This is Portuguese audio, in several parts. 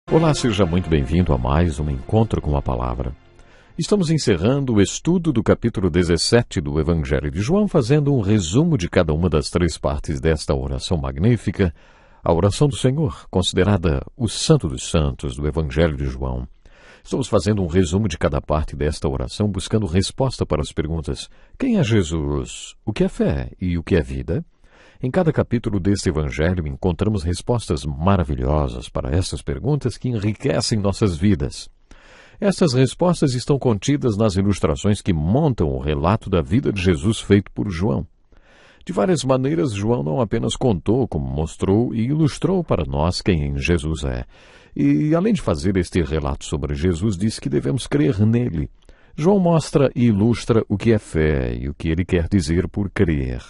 Olá, seja muito bem-vindo a mais um Encontro com a Palavra. Estamos encerrando o estudo do capítulo 17 do Evangelho de João, fazendo um resumo de cada uma das três partes desta oração magnífica, a oração do Senhor, considerada o Santo dos Santos do Evangelho de João. Estamos fazendo um resumo de cada parte desta oração, buscando resposta para as perguntas: quem é Jesus? O que é fé e o que é vida? Em cada capítulo deste Evangelho encontramos respostas maravilhosas para essas perguntas que enriquecem nossas vidas. Estas respostas estão contidas nas ilustrações que montam o relato da vida de Jesus feito por João. De várias maneiras, João não apenas contou, como mostrou e ilustrou para nós quem Jesus é. E, além de fazer este relato sobre Jesus, diz que devemos crer nele. João mostra e ilustra o que é fé e o que ele quer dizer por crer.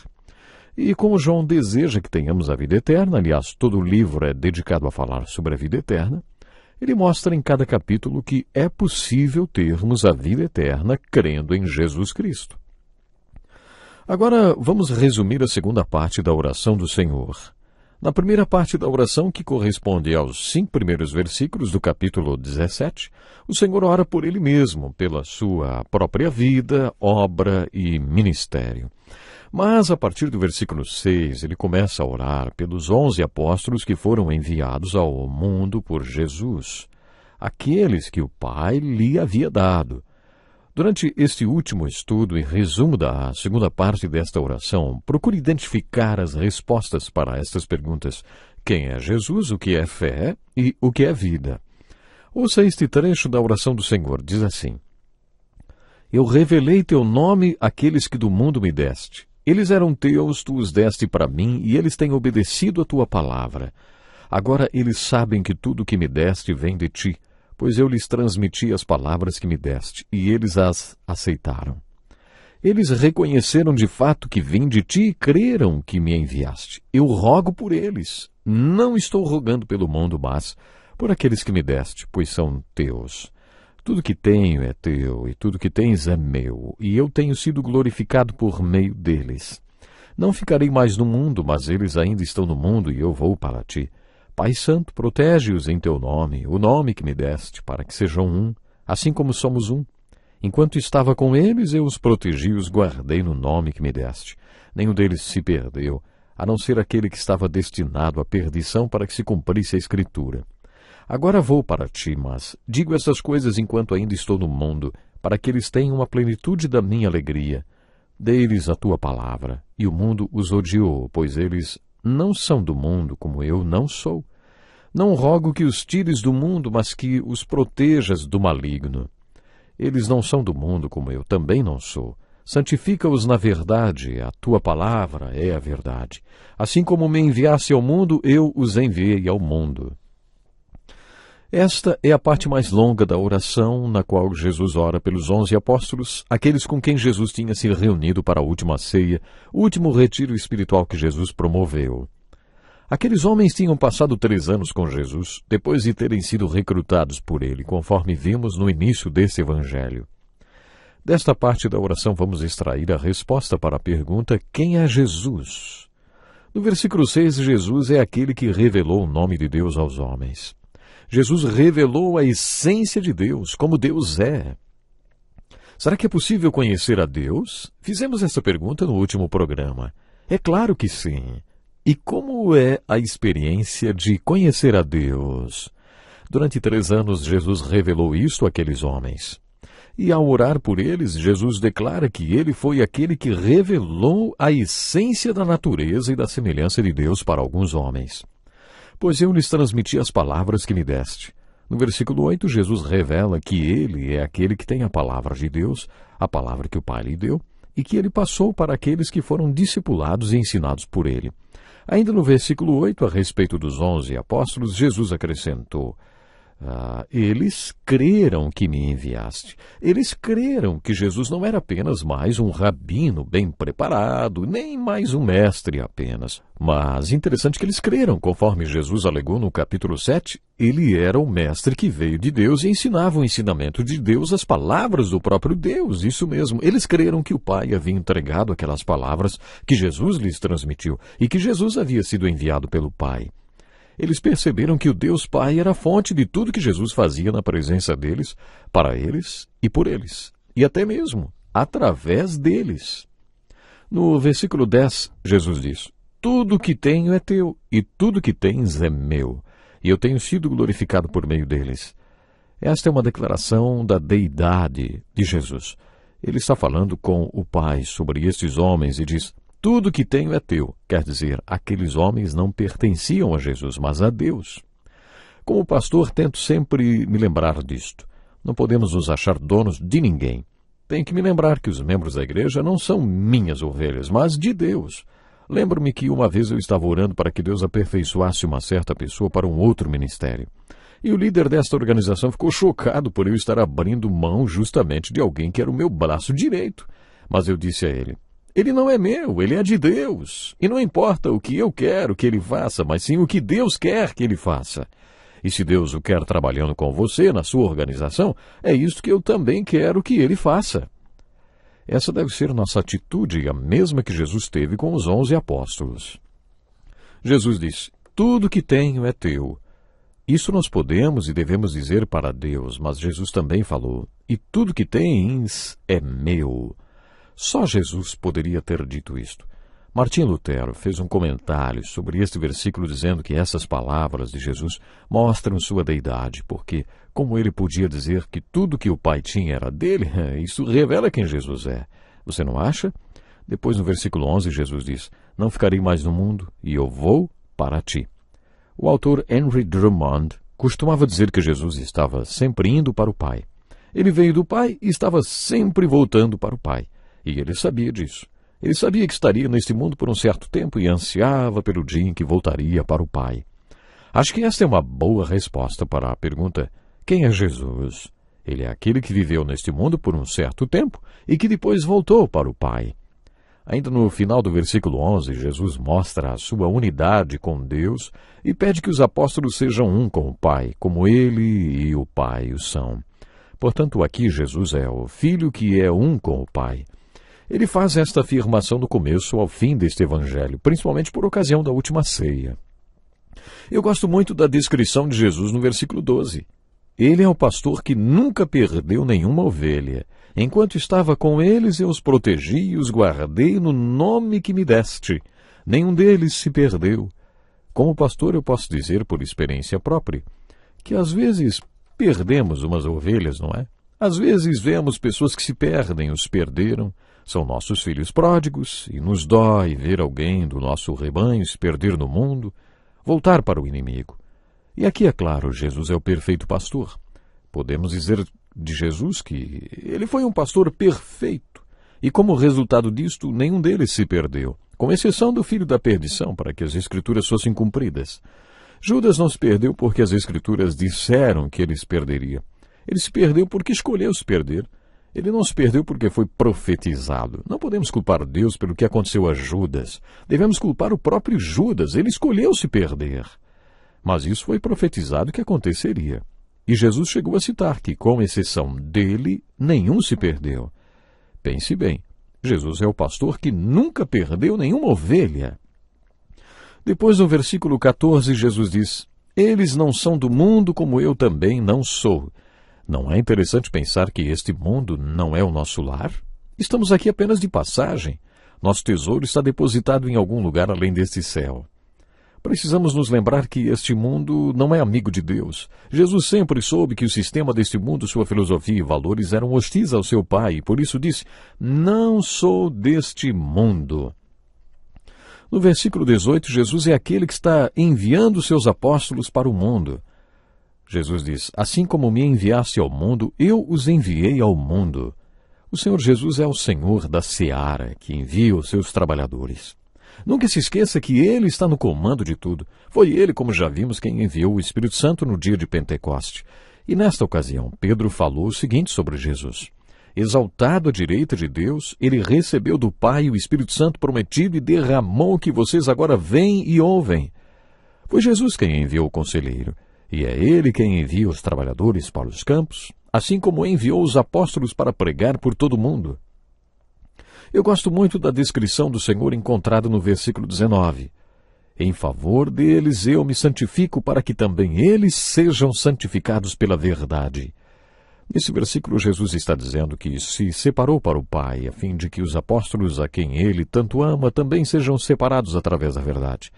E como João deseja que tenhamos a vida eterna, aliás, todo o livro é dedicado a falar sobre a vida eterna, ele mostra em cada capítulo que é possível termos a vida eterna crendo em Jesus Cristo. Agora, vamos resumir a segunda parte da oração do Senhor. Na primeira parte da oração, que corresponde aos 5 primeiros versículos do capítulo 17, o Senhor ora por ele mesmo, pela sua própria vida, obra e ministério. Mas, a partir do versículo 6, ele começa a orar pelos 11 apóstolos que foram enviados ao mundo por Jesus, aqueles que o Pai lhe havia dado. Durante este último estudo e resumo da segunda parte desta oração, procure identificar as respostas para estas perguntas: quem é Jesus, o que é fé e o que é vida? Ouça este trecho da oração do Senhor, diz assim: Eu revelei teu nome àqueles que do mundo me deste. Eles eram teus, tu os deste para mim, e eles têm obedecido a tua palavra. Agora eles sabem que tudo que me deste vem de ti, pois eu lhes transmiti as palavras que me deste, e eles as aceitaram. Eles reconheceram de fato que vim de ti e creram que me enviaste. Eu rogo por eles. Não estou rogando pelo mundo, mas por aqueles que me deste, pois são teus. Tudo que tenho é teu, e tudo que tens é meu, e eu tenho sido glorificado por meio deles. Não ficarei mais no mundo, mas eles ainda estão no mundo, e eu vou para ti. Pai Santo, protege-os em teu nome, o nome que me deste, para que sejam um, assim como somos um. Enquanto estava com eles, eu os protegi e os guardei no nome que me deste. Nenhum deles se perdeu, a não ser aquele que estava destinado à perdição para que se cumprisse a Escritura. Agora vou para ti, mas digo essas coisas enquanto ainda estou no mundo, para que eles tenham a plenitude da minha alegria. Dê-lhes a tua palavra, e o mundo os odiou, pois eles não são do mundo, como eu não sou. Não rogo que os tires do mundo, mas que os protejas do maligno. Eles não são do mundo, como eu também não sou. Santifica-os na verdade, a tua palavra é a verdade. Assim como me enviaste ao mundo, eu os enviei ao mundo. Esta é a parte mais longa da oração, na qual Jesus ora pelos 11 apóstolos, aqueles com quem Jesus tinha se reunido para a última ceia, o último retiro espiritual que Jesus promoveu. Aqueles homens tinham passado 3 anos com Jesus, depois de terem sido recrutados por ele, conforme vimos no início deste evangelho. Desta parte da oração vamos extrair a resposta para a pergunta: quem é Jesus? No versículo 6, Jesus é aquele que revelou o nome de Deus aos homens. Jesus revelou a essência de Deus, como Deus é. Será que é possível conhecer a Deus? Fizemos essa pergunta no último programa. É claro que sim. E como é a experiência de conhecer a Deus? Durante 3 anos, Jesus revelou isto àqueles homens. E ao orar por eles, Jesus declara que ele foi aquele que revelou a essência da natureza e da semelhança de Deus para alguns homens. Pois eu lhes transmiti as palavras que me deste. No versículo 8, Jesus revela que ele é aquele que tem a palavra de Deus, a palavra que o Pai lhe deu, e que ele passou para aqueles que foram discipulados e ensinados por ele. Ainda no versículo 8, a respeito dos 11 apóstolos, Jesus acrescentou: eles creram que me enviaste. Eles creram que Jesus não era apenas mais um rabino bem preparado, nem mais um mestre apenas. Mas interessante que eles creram, conforme Jesus alegou no capítulo 7, ele era o mestre que veio de Deus e ensinava o ensinamento de Deus, as palavras do próprio Deus, isso mesmo. Eles creram que o Pai havia entregado aquelas palavras que Jesus lhes transmitiu e que Jesus havia sido enviado pelo Pai. Eles perceberam que o Deus Pai era a fonte de tudo que Jesus fazia na presença deles, para eles e por eles, e até mesmo através deles. No versículo 10, Jesus diz: tudo o que tenho é teu, e tudo o que tens é meu, e eu tenho sido glorificado por meio deles. Esta é uma declaração da deidade de Jesus. Ele está falando com o Pai sobre estes homens e diz: tudo que tenho é teu. Quer dizer, aqueles homens não pertenciam a Jesus, mas a Deus. Como pastor, tento sempre me lembrar disto. Não podemos nos achar donos de ninguém. Tenho que me lembrar que os membros da igreja não são minhas ovelhas, mas de Deus. Lembro-me que uma vez eu estava orando para que Deus aperfeiçoasse uma certa pessoa para um outro ministério. E o líder desta organização ficou chocado por eu estar abrindo mão justamente de alguém que era o meu braço direito. Mas eu disse a ele: ele não é meu, ele é de Deus. E não importa o que eu quero que ele faça, mas sim o que Deus quer que ele faça. E se Deus o quer trabalhando com você, na sua organização, é isso que eu também quero que ele faça. Essa deve ser nossa atitude, a mesma que Jesus teve com os 11 apóstolos. Jesus diz: tudo que tenho é teu. Isso nós podemos e devemos dizer para Deus, mas Jesus também falou: e tudo que tens é meu. Só Jesus poderia ter dito isto. Martim Lutero fez um comentário sobre este versículo dizendo que essas palavras de Jesus mostram sua deidade, porque, como ele podia dizer que tudo que o Pai tinha era dele, isso revela quem Jesus é. Você não acha? Depois, no versículo 11, Jesus diz: não ficarei mais no mundo, e eu vou para ti. O autor Henry Drummond costumava dizer que Jesus estava sempre indo para o Pai. Ele veio do Pai e estava sempre voltando para o Pai. E ele sabia disso. Ele sabia que estaria neste mundo por um certo tempo e ansiava pelo dia em que voltaria para o Pai. Acho que esta é uma boa resposta para a pergunta: quem é Jesus? Ele é aquele que viveu neste mundo por um certo tempo e que depois voltou para o Pai. Ainda no final do versículo 11, Jesus mostra a sua unidade com Deus e pede que os apóstolos sejam um com o Pai, como ele e o Pai o são. Portanto, aqui Jesus é o Filho que é um com o Pai. Ele faz esta afirmação do começo ao fim deste evangelho, principalmente por ocasião da última ceia. Eu gosto muito da descrição de Jesus no versículo 12. Ele é o pastor que nunca perdeu nenhuma ovelha. Enquanto estava com eles, eu os protegi e os guardei no nome que me deste. Nenhum deles se perdeu. Como pastor, eu posso dizer, por experiência própria, que às vezes perdemos umas ovelhas, não é? Às vezes vemos pessoas que se perdem, os perderam. São nossos filhos pródigos e nos dói ver alguém do nosso rebanho se perder no mundo, voltar para o inimigo. E aqui, é claro, Jesus é o perfeito pastor. Podemos dizer de Jesus que ele foi um pastor perfeito. E como resultado disto, nenhum deles se perdeu, com exceção do filho da perdição, para que as Escrituras fossem cumpridas. Judas não se perdeu porque as Escrituras disseram que ele se perderia. Ele se perdeu porque escolheu se perder. Ele não se perdeu porque foi profetizado. Não podemos culpar Deus pelo que aconteceu a Judas. Devemos culpar o próprio Judas. Ele escolheu se perder. Mas isso foi profetizado que aconteceria. E Jesus chegou a citar que, com exceção dele, nenhum se perdeu. Pense bem, Jesus é o pastor que nunca perdeu nenhuma ovelha. Depois, no versículo 14, Jesus diz: eles não são do mundo como eu também não sou. Não é interessante pensar que este mundo não é o nosso lar? Estamos aqui apenas de passagem. Nosso tesouro está depositado em algum lugar além deste céu. Precisamos nos lembrar que este mundo não é amigo de Deus. Jesus sempre soube que o sistema deste mundo, sua filosofia e valores eram hostis ao seu Pai, e por isso disse: não sou deste mundo. No versículo 18, Jesus é aquele que está enviando seus apóstolos para o mundo. Jesus diz: assim como me enviaste ao mundo, eu os enviei ao mundo. O Senhor Jesus é o Senhor da seara, que envia os seus trabalhadores. Nunca se esqueça que Ele está no comando de tudo. Foi Ele, como já vimos, quem enviou o Espírito Santo no dia de Pentecoste. E nesta ocasião, Pedro falou o seguinte sobre Jesus: exaltado à direita de Deus, Ele recebeu do Pai o Espírito Santo prometido e derramou o que vocês agora veem e ouvem. Foi Jesus quem enviou o conselheiro, e é Ele quem envia os trabalhadores para os campos, assim como enviou os apóstolos para pregar por todo o mundo. Eu gosto muito da descrição do Senhor encontrada no versículo 19. Em favor deles eu me santifico para que também eles sejam santificados pela verdade. Nesse versículo, Jesus está dizendo que se separou para o Pai, a fim de que os apóstolos a quem ele tanto ama também sejam separados através da verdade.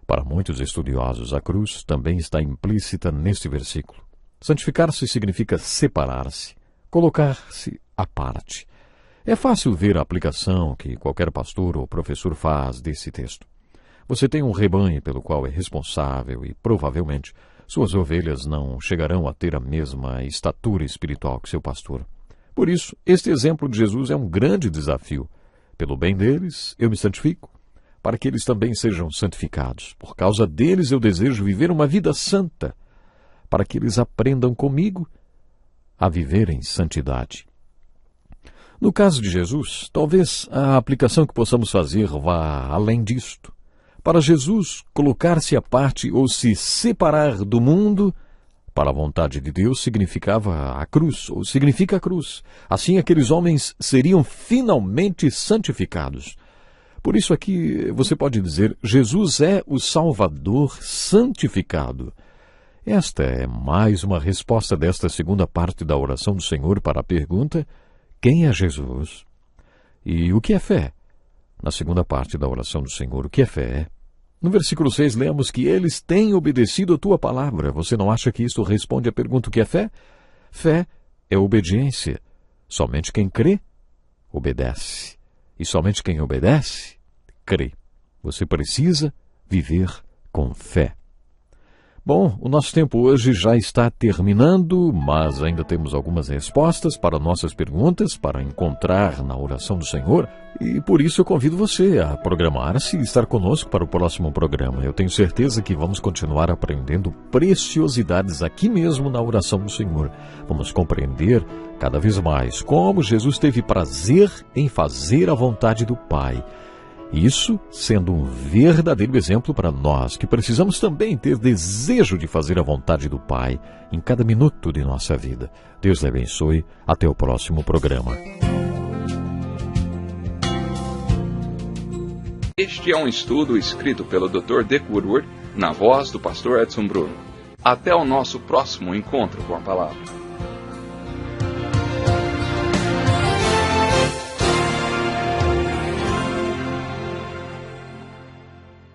Para muitos estudiosos, a cruz também está implícita neste versículo. Santificar-se significa separar-se, colocar-se à parte. É fácil ver a aplicação que qualquer pastor ou professor faz desse texto. Você tem um rebanho pelo qual é responsável e, provavelmente, suas ovelhas não chegarão a ter a mesma estatura espiritual que seu pastor. Por isso, este exemplo de Jesus é um grande desafio. Pelo bem deles, eu me santifico, para que eles também sejam santificados. Por causa deles, eu desejo viver uma vida santa, para que eles aprendam comigo a viver em santidade. No caso de Jesus, talvez a aplicação que possamos fazer vá além disto. Para Jesus, colocar-se à parte ou se separar do mundo para a vontade de Deus significava a cruz, ou significa a cruz. Assim, aqueles homens seriam finalmente santificados. Por isso aqui você pode dizer, Jesus é o Salvador santificado. Esta é mais uma resposta desta segunda parte da oração do Senhor para a pergunta, quem é Jesus? E o que é fé? Na segunda parte da oração do Senhor, o que é fé? No versículo 6, lemos que eles têm obedecido a tua palavra. Você não acha que isto responde à pergunta o que é fé? Fé é obediência. Somente quem crê, obedece. E somente quem obedece, crê. Você precisa viver com fé. Bom, o nosso tempo hoje já está terminando, mas ainda temos algumas respostas para nossas perguntas, para encontrar na oração do Senhor, e por isso eu convido você a programar-se e estar conosco para o próximo programa. Eu tenho certeza que vamos continuar aprendendo preciosidades aqui mesmo na oração do Senhor. Vamos compreender cada vez mais como Jesus teve prazer em fazer a vontade do Pai. Isso sendo um verdadeiro exemplo para nós, que precisamos também ter desejo de fazer a vontade do Pai em cada minuto de nossa vida. Deus lhe abençoe. Até o próximo programa. Este é um estudo escrito pelo Dr. Dick Woodward, na voz do pastor Edson Bruno. Até o nosso próximo encontro com a palavra.